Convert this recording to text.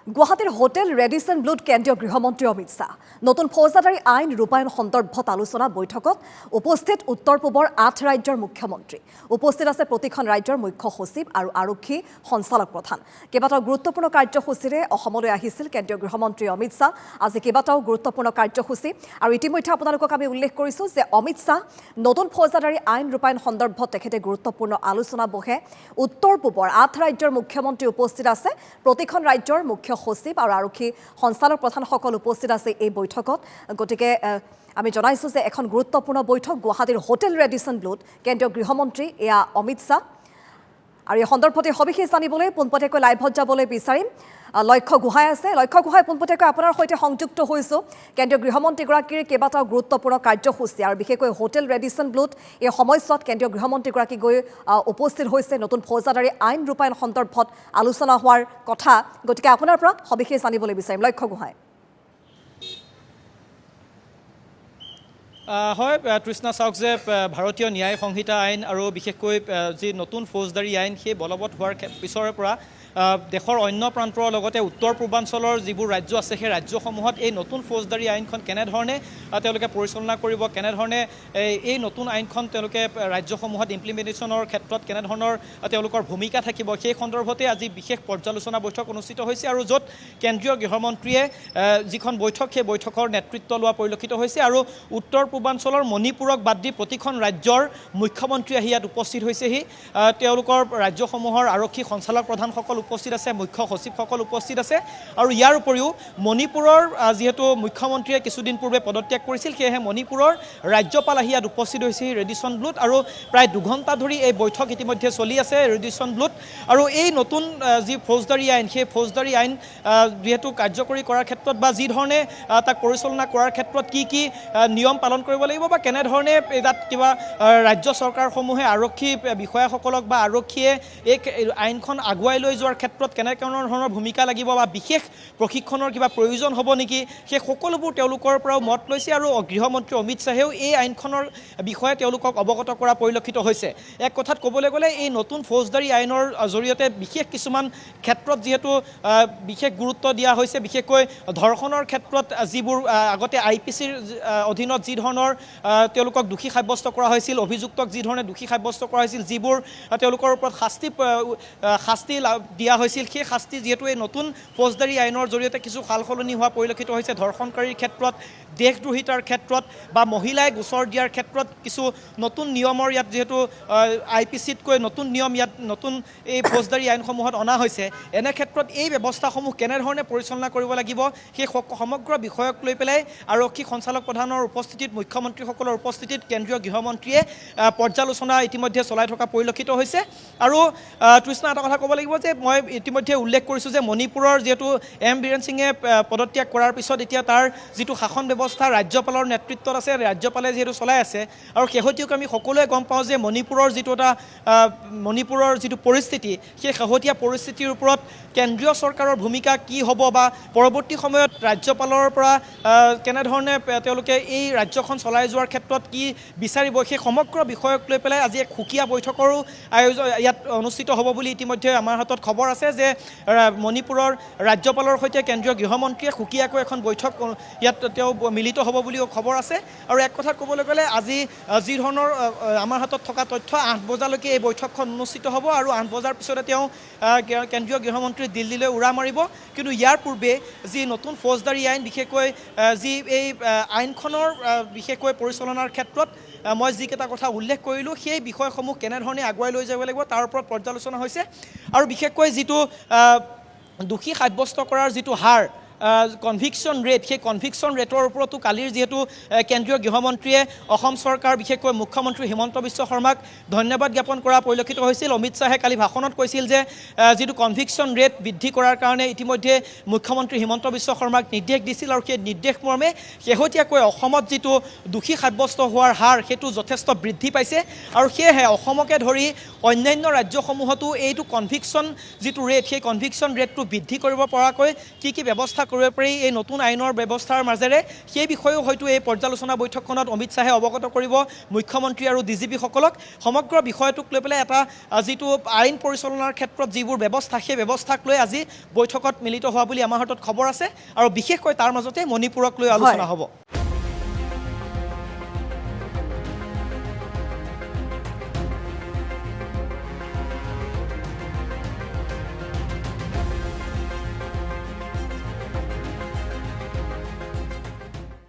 গুৱাহাটীৰ hotel Radisson ব্লুত কেন্দ্ৰীয় গৃহমন্ত্ৰী অমিত শাহ নতুন ফৌজদাৰী আইন ৰূপায়ণ সন্দৰ্ভত আলোচনা বৈঠকত উপস্থিত উত্তৰ পূবৰ ৮ ৰাজ্যৰ মুখ্যমন্ত্ৰী উপস্থিত আছে প্ৰতিখন ৰাজ্যৰ মুখ্য সচিব আৰু আৰক্ষী সঞ্চালক প্ৰধান কেইবাটাও গুৰুত্বপূৰ্ণ কাৰ্যসূচীৰে অসমলৈ আহিছিল কেন্দ্ৰীয় গৃহমন্ত্ৰী অমিত শাহ আজি কেইবাটাও গুৰুত্বপূৰ্ণ কাৰ্যসূচী আৰু ইতিমধ্যে আপোনালোকক আমি উল্লেখ কৰিছো যে অমিত শাহ নতুন ফৌজদাৰী আইন ৰূপায়ণ সন্দৰ্ভত তেখেতে গুৰুত্বপূৰ্ণ আলোচনা বহে উত্তৰ পূবৰ ৮ ৰাজ্যৰ মুখ্যমন্ত্ৰী উপস্থিত আছে প্ৰতিখন ৰাজ্যৰ মুখ্য সচিব আৰু আৰক্ষী সঞ্চালক প্ৰধানসকল উপস্থিত আছে এই বৈঠকত গতিকে আমি জনাইছো যে এখন গুৰুত্বপূৰ্ণ বৈঠক গুৱাহাটীৰ হোটেল ৰেডিসন ব্লুত কেন্দ্ৰীয় গৃহমন্ত্ৰী এয়া অমিত শাহ আৰু এই সন্দৰ্ভতে সবিশেষ জানিবলৈ পোনপটীয়াকৈ লাইভত যাবলৈ বিচাৰিম লক্ষ্য গোহাঁই আছে লক্ষ্য গোহাঁই পোনপটীয়াকৈ আপোনাৰ সৈতে সংযুক্ত হৈছো কেন্দ্ৰীয় গৃহমন্ত্ৰীগৰাকীৰ কেইবাটাও গুৰুত্বপূৰ্ণ কাৰ্যসূচী আৰু বিশেষকৈ হোটেল ৰেডিসন ব্লুত এই সময়ছোৱাত কেন্দ্ৰীয় গৃহমন্ত্ৰীগৰাকী গৈ উপস্থিত হৈছে নতুন ফৌজদাৰী আইন ৰূপায়ণ সন্দৰ্ভত আলোচনা হোৱাৰ কথা গতিকে আপোনাৰ পৰা সবিশেষ জানিবলৈ বিচাৰিম লক্ষ্য গোহাঁই হয় তৃষ্ণা চাওক যে ভাৰতীয় ন্যায় সংহিতা আইন আৰু বিশেষকৈ যি নতুন ফৌজদাৰী আইন সেই বলবৎ হোৱাৰ পিছৰে পৰা দেশৰ অন্য প্ৰান্তৰ লগতে উত্তৰ পূৰ্বাঞ্চলৰ যিবোৰ ৰাজ্য আছে সেই ৰাজ্যসমূহত এই নতুন ফৌজদাৰী আইনখন কেনেধৰণে তেওঁলোকে পৰিচালনা কৰিব কেনেধৰণে এই নতুন আইনখন তেওঁলোকে ৰাজ্যসমূহত ইমপ্লিমেণ্টেশ্যনৰ ক্ষেত্ৰত কেনেধৰণৰ তেওঁলোকৰ ভূমিকা থাকিব সেই সন্দৰ্ভতে আজি বিশেষ পৰ্যালোচনা বৈঠক অনুষ্ঠিত হৈছে আৰু য'ত কেন্দ্ৰীয় গৃহমন্ত্ৰীয়ে যিখন বৈঠক সেই বৈঠকৰ নেতৃত্ব লোৱা পৰিলক্ষিত হৈছে আৰু উত্তৰ পূৰ্বাঞ্চলৰ মণিপুৰক বাদ দি প্ৰতিখন ৰাজ্যৰ মুখ্যমন্ত্ৰী আহি ইয়াত উপস্থিত হৈছেহি তেওঁলোকৰ ৰাজ্যসমূহৰ আৰক্ষী সঞ্চালক প্ৰধানসকল উপস্থিত আছে মুখ্য সচিবসকল উপস্থিত আছে আৰু ইয়াৰ উপৰিও মণিপুৰৰ যেহেতু মুখ্যমন্ত্ৰীয়ে কিছুদিন পূৰ্বে পদত্যাগ কৰিছিল সেয়েহে মণিপুৰৰ ৰাজ্যপাল আহি ইয়াত উপস্থিত হৈছে ৰেডিসন ব্লুত আৰু প্ৰায় 2 ঘণ্টা ধৰি এই বৈঠক ইতিমধ্যে চলি আছে ৰেডিসন ব্লুত আৰু এই নতুন যি ফৌজদাৰী আইন সেই ফৌজদাৰী আইন যেহেতু কাৰ্যকৰী কৰাৰ ক্ষেত্ৰত বা যি ধৰণে তাক পৰিচালনা কৰাৰ ক্ষেত্ৰত কি কি নিয়ম পালন কৰিব লাগিব বা কেনেধৰণে তাত কিবা ৰাজ্য চৰকাৰসমূহে আৰক্ষী বিষয়াসকলক বা আৰক্ষীয়ে এই আইনখন আগুৱাই লৈ যোৱাৰ ক্ষেত্ৰত কেনেধৰণৰ ভূমিকা লাগিব বা বিশেষ প্ৰশিক্ষণৰ কিবা প্ৰয়োজন হ'ব নেকি সেই সকলোবোৰ তেওঁলোকৰ পৰাও মত লৈছে আৰু গৃহমন্ত্ৰী অমিত শাহেও এই আইনখনৰ বিষয়ে তেওঁলোকক অৱগত কৰা পৰিলক্ষিত হৈছে এক কথাত ক'বলৈ গ'লে এই নতুন ফৌজদাৰী আইনৰ জৰিয়তে বিশেষ কিছুমান ক্ষেত্ৰত যিহেতু বিশেষ গুৰুত্ব দিয়া হৈছে বিশেষকৈ ধৰ্ষণৰ ক্ষেত্ৰত যিবোৰ আগতে IPCৰ অধীনত যি ধৰণৰ তেওঁলোকক দোষী সাব্যস্ত কৰা হৈছিল অভিযুক্তক যি ধৰণে দোষী সাব্যস্ত কৰা হৈছিল যিবোৰ তেওঁলোকৰ ওপৰত শাস্তি দিয়া হৈছিল সেই শাস্তি যিহেতু এই নতুন ফৌজদাৰী আইনৰ জৰিয়তে কিছু সালসলনি হোৱা পৰিলক্ষিত হৈছে ধৰ্ষণকাৰীৰ ক্ষেত্ৰত দেশদ্ৰোহিতাৰ ক্ষেত্ৰত বা মহিলাই গোচৰ দিয়াৰ ক্ষেত্ৰত কিছু নতুন নিয়মৰ ইয়াত যিহেতু IPCতকৈ নতুন নিয়ম ইয়াত নতুন এই ফৌজদাৰী আইনসমূহত অনা হৈছে এনে ক্ষেত্ৰত এই ব্যৱস্থাসমূহ কেনেধৰণে পৰিচালনা কৰিব লাগিব সেই সমগ্ৰ বিষয়ক লৈ পেলাই আৰক্ষী সঞ্চালক প্ৰধানৰ উপস্থিতিত মুখ্যমন্ত্ৰীসকলৰ উপস্থিতিত কেন্দ্ৰীয় গৃহমন্ত্ৰীয়ে পৰ্যালোচনা ইতিমধ্যে চলাই থকা পৰিলক্ষিত হৈছে আৰু তৃষ্ণা এটা কথা ক'ব লাগিব যে মই ইতিমধ্যে উল্লেখ কৰিছোঁ যে মণিপুৰৰ যিহেতু বীৰেন সিঙে পদত্যাগ কৰাৰ পিছত এতিয়া তাৰ যিটো শাসন ব্যৱস্থা ৰাজ্যপালৰ নেতৃত্বত আছে ৰাজ্যপালে যিহেতু চলাই আছে আৰু শেহতীয়াকৈ আমি সকলোৱে গম পাওঁ যে মণিপুৰৰ যিটো পৰিস্থিতি সেই শেহতীয়া পৰিস্থিতিৰ ওপৰত কেন্দ্ৰীয় চৰকাৰৰ ভূমিকা কি হ'ব বা পৰৱৰ্তী সময়ত ৰাজ্যপালৰ পৰা কেনেধৰণে তেওঁলোকে এই ৰাজ্যখন চলাই যোৱাৰ ক্ষেত্ৰত কি বিচাৰিব সেই সমগ্ৰ বিষয়ক লৈ পেলাই আজি এক সুকীয়া বৈঠকৰো আয়োজন ইয়াত অনুষ্ঠিত হ'ব বুলি ইতিমধ্যে আমাৰ হাতত খবৰ আছে যে মণিপুৰৰ ৰাজ্যপালৰ সৈতে কেন্দ্ৰীয় গৃহমন্ত্ৰীয়ে সুকীয়াকৈ এখন বৈঠক ইয়াত তেওঁ মিলিত হ'ব বুলিও খবৰ আছে আৰু এক কথাত ক'বলৈ গ'লে আজি যি ধৰণৰ আমাৰ হাতত থকা তথ্য 8 বজালৈকে এই বৈঠকখন অনুষ্ঠিত হ'ব আৰু 8 বজাৰ পিছতে তেওঁ কেন্দ্ৰীয় গৃহমন্ত্ৰী দিল্লীলৈ উৰা মাৰিব কিন্তু ইয়াৰ পূৰ্বে যি নতুন ফৌজদাৰী আইন বিশেষকৈ যি এই আইনখনৰ বিশেষকৈ পৰিচালনাৰ ক্ষেত্ৰত মই যিকেইটা কথা উল্লেখ কৰিলোঁ সেই বিষয়সমূহ কেনেধৰণে আগুৱাই লৈ যাব লাগিব তাৰ ওপৰত পৰ্যালোচনা হৈছে আৰু বিশেষকৈ যিটো দোষী সাব্যস্ত কৰাৰ যিটো হাৰ কনভিকশ্যন ৰেট সেই কনভিকশ্যন ৰেটৰ ওপৰতো কালিৰ যিহেতু কেন্দ্ৰীয় গৃহমন্ত্ৰীয়ে অসম চৰকাৰ বিশেষকৈ মুখ্যমন্ত্ৰী হিমন্ত বিশ্ব শৰ্মাক ধন্যবাদ জ্ঞাপন কৰা পৰিলক্ষিত হৈছিল অমিত শ্বাহে কালি ভাষণত কৈছিল যে যিটো কনভিকশ্যন ৰেট বৃদ্ধি কৰাৰ কাৰণে ইতিমধ্যে মুখ্যমন্ত্ৰী হিমন্ত বিশ্ব শৰ্মাক নিৰ্দেশ দিছিল আৰু সেই নিৰ্দেশ মৰ্মে শেহতীয়াকৈ অসমত যিটো দোষী সাব্যস্ত হোৱাৰ হাৰ সেইটো যথেষ্ট বৃদ্ধি পাইছে আৰু সেয়েহে অসমকে ধৰি অন্যান্য ৰাজ্যসমূহতো এইটো কনভিকশ্যন যিটো ৰেট সেই কনভিকশ্যন ৰেটটো বৃদ্ধি কৰিব পৰাকৈ কি ব্যৱস্থা কৰিব পাৰি এই নতুন আইনৰ ব্যৱস্থাৰ মাজেৰে সেই বিষয়েও হয়তো এই পৰ্যালোচনা বৈঠকখনত অমিত শ্বাহে অৱগত কৰিব মুখ্যমন্ত্ৰী আৰু ডিজিপিসকলক সমগ্ৰ বিষয়টোক লৈ পেলাই এটা যিটো আইন পৰিচালনাৰ ক্ষেত্ৰত যিবোৰ ব্যৱস্থা সেই ব্যৱস্থাক লৈ আজি বৈঠকত মিলিত হোৱা বুলি আমাৰ হাতত খবৰ আছে আৰু বিশেষকৈ তাৰ মাজতে মণিপুৰক লৈ আলোচনা হ'ব।